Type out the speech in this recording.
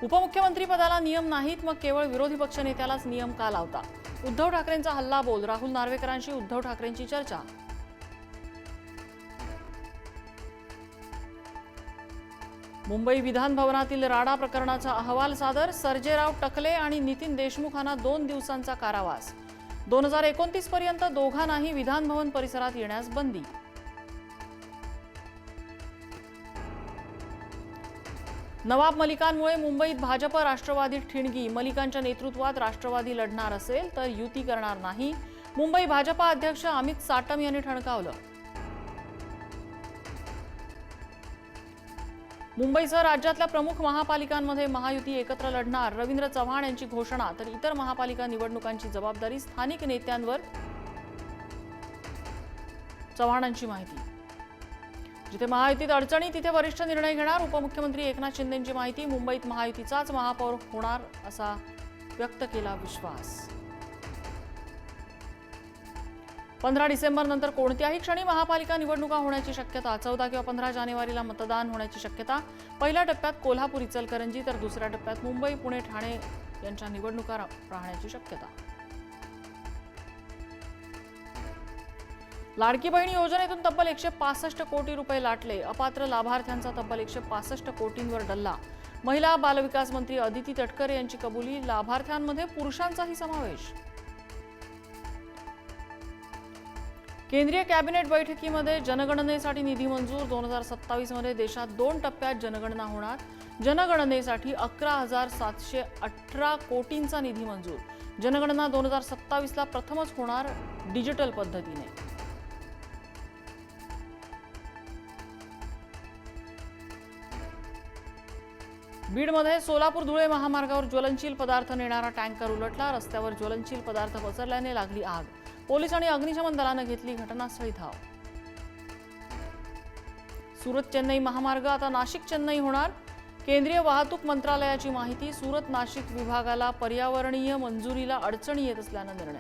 उपमुख्यमंत्री पदाला नियम नाहीत, मग केवळ विरोधी पक्षनेत्यालाच नियम का लावता? उद्धव ठाकरेंचा हल्ला बोल, राहुल नार्वेकरांशी उद्धव ठाकरेंची चर्चा. मुंबई विधान भवनातील राडा प्रकरणाचा अहवाल सादर, सर्जेराव टकले आणि नितीन देशमुखांना 2 दिवसांचा कारावास. 2029 पर्यंत दोघांनाही विधान भवन परिसरात येण्यास बंदी. नवाब मलिकांमुळे मुंबईत भाजप राष्ट्रवादी ठिणगी, मलिकांच्या नेतृत्वात राष्ट्रवादी लढणार असेल तर युती करणार नाही, मुंबई भाजपा अध्यक्ष अमित साटम यांनी ठणकावलं. मुंबईसह राज्यातल्या प्रमुख महापालिकांमध्ये महायुती एकत्र लढणार, रवींद्र चव्हाण यांची घोषणा. तर इतर महापालिका निवडणुकांची जबाबदारी स्थानिक नेत्यांवर, चव्हाणांची माहिती. जिथे महायुतीत अडचणी तिथे वरिष्ठ निर्णय घेणार, उपमुख्यमंत्री एकनाथ शिंदेंची माहिती. मुंबईत महायुतीचाच महापौर होणार असा व्यक्त केला विश्वास. 15 डिसेंबर नंतर कोणत्याही क्षणी महापालिका निवडणुका होण्याची शक्यता. 14 किंवा 15 जानेवारीला मतदान होण्याची शक्यता. पहिल्या टप्प्यात कोल्हापूर, इचलकरंजी, तर दुसऱ्या टप्प्यात मुंबई, पुणे, ठाणे यांच्या निवडणुका राहण्याची शक्यता. लाडकी बहीण योजनेतून तब्बल 165 कोटी रुपये लाटले, अपात्र लाभार्थ्यांचा तब्बल 165 कोटींवर डल्ला. महिला बालविकास मंत्री अदिती तटकरे यांची कबुली, लाभार्थ्यांमध्ये पुरुषांचाही समावेश. केंद्रीय कॅबिनेट बैठकीमध्ये जनगणनेसाठी निधी मंजूर. 2027 मध्ये देशात 2 टप्प्यात जनगणना होणार. जनगणनेसाठी 11,718 कोटींचा निधी मंजूर. जनगणना 2027 ला प्रथमच होणार डिजिटल पद्धतीने. बीडमध्ये सोलापूर धुळे महामार्गावर ज्वलनशील पदार्थ नेणारा टँकर उलटला. रस्त्यावर ज्वलनशील पदार्थ पसरल्याने लागली आग. पोलीस आणि अग्निशमन दलाने घेतली घटनास्थळी धाव. सुरत चेन्नई महामार्ग आता नाशिक चेन्नई होणार. केंद्रीय वाहतूक मंत्रालयाची माहिती. सुरत नाशिक विभागाला पर्यावरणीय मंजुरीला अडचणी येत असल्याने निर्णय.